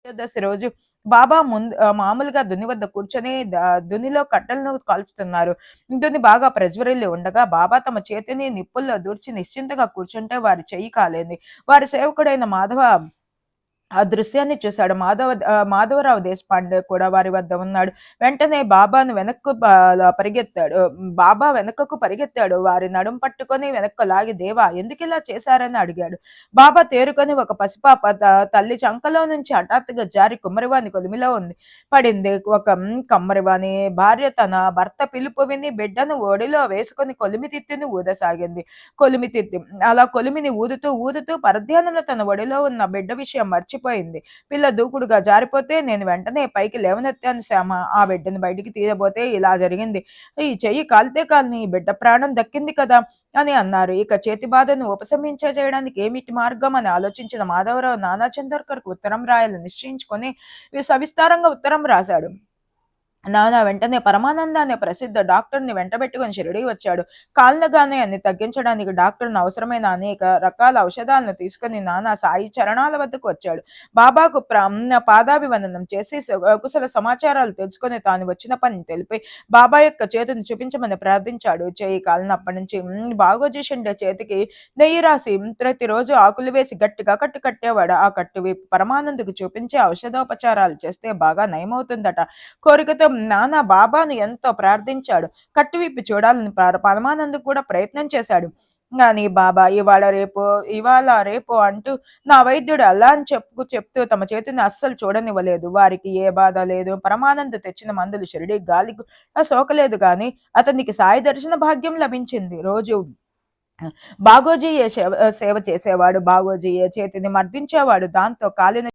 త్రయోదశి రోజు బాబా ముందు మామూలుగా దుని వద్ద కూర్చొని దునిలో కట్టెలను కాల్చుతున్నారు. దుని బాగా ప్రజ్వరిల్లి ఉండగా బాబా తమ చేతిని నిప్పుల్లో దూర్చి నిశ్చింతగా కూర్చుంటే వారి చెయ్యి కాలింది. వారి సేవకుడైన మాధవ ఆ దృశ్యాన్ని చూశాడు. మాధవరావు దేశపాండే కూడా వారి వద్ద ఉన్నాడు. వెంటనే బాబాను వెనక్కు పరిగెత్తాడు. బాబా వెనకకు పరిగెత్తాడు. వారి నడుం పట్టుకొని వెనక్కు లాగి దేవా ఎందుకిలా చేశారని అడిగాడు. బాబా తేరుకొని ఒక పసిపాప తల్లి చంకలో నుంచి హఠాత్తుగా జారి కుమ్మరివాని కొలిమిలో పడింది. ఒక కమ్మరివాని భార్య తన భర్త పిలుపు విని బిడ్డను ఒడిలో వేసుకొని కొలిమి తిత్తిని ఊదసాగింది. కొలిమి తిత్తి అలా కొలిమిని ఊదుతూ ఊదుతూ పరధ్యానంలో తన ఒడిలో ఉన్న బిడ్డ విషయం మర్చిపోయింది. పిల్ల దూకుడుగా జారిపోతే నేను వెంటనే పైకి లేవనెత్తాను శ్యామ. ఆ బిడ్డను బయటికి తీయబోతే ఇలా జరిగింది. ఈ చెయ్యి కాలితే కాలిని ఈ బిడ్డ ప్రాణం దక్కింది కదా అని అన్నారు. ఇక చేతి బాధను ఉపశమించజేయడానికి ఏమిటి మార్గం అని ఆలోచించిన మాధవరావు నానా చందర్కర్కు ఉత్తరం రాయాలని నిశ్చయించుకొని సవిస్తారంగా ఉత్తరం రాశాడు. నానా వెంటనే పరమానంద అనే ప్రసిద్ధ డాక్టర్ని వెంటబెట్టుకుని షిరిడి వచ్చాడు. కాళ్ళగాయాన్ని తగ్గించడానికి డాక్టర్ను అవసరమైన అనేక రకాల ఔషధాలను తీసుకుని నానా సాయి చరణాల వద్దకు వచ్చాడు. బాబాకు పాదాభివందనం చేసి కుశల సమాచారాలు తెలుసుకుని తాను వచ్చిన పని తెలిపి బాబా యొక్క చేతిని చూపించమని ప్రార్థించాడు. చేయి కాలినప్పటి నుంచి బాగోజీ షిండే చేతికి నెయ్యి రాసి ప్రతిరోజు ఆకులు వేసి గట్టిగా కట్టు కట్టేవాడు. ఆ కట్టు పరమానందకు చూపించి ఔషధోపచారాలు చేస్తే బాగా నయమవుతుందట. కోరికతో నానా బాబాను ఎంతో ప్రార్థించాడు. కట్టువిప్పి చూడాలని పరమానంద్ కూడా ప్రయత్నం చేశాడు. కానీ బాబా ఇవాళ రేపు అంటూ నా వైద్యుడు అలా అని చెప్తూ తమ చేతిని అస్సలు చూడనివ్వలేదు. వారికి ఏ బాధ లేదు. పరమానంద్ తెచ్చిన మందులు షిరిడి గాలికి సోకలేదు గాని అతనికి సాయి దర్శన భాగ్యం లభించింది. రోజు బాగోజీయే సేవ చేసేవాడు. బాగోజీయే చేతిని మర్దించేవాడు. దాంతో కాలిన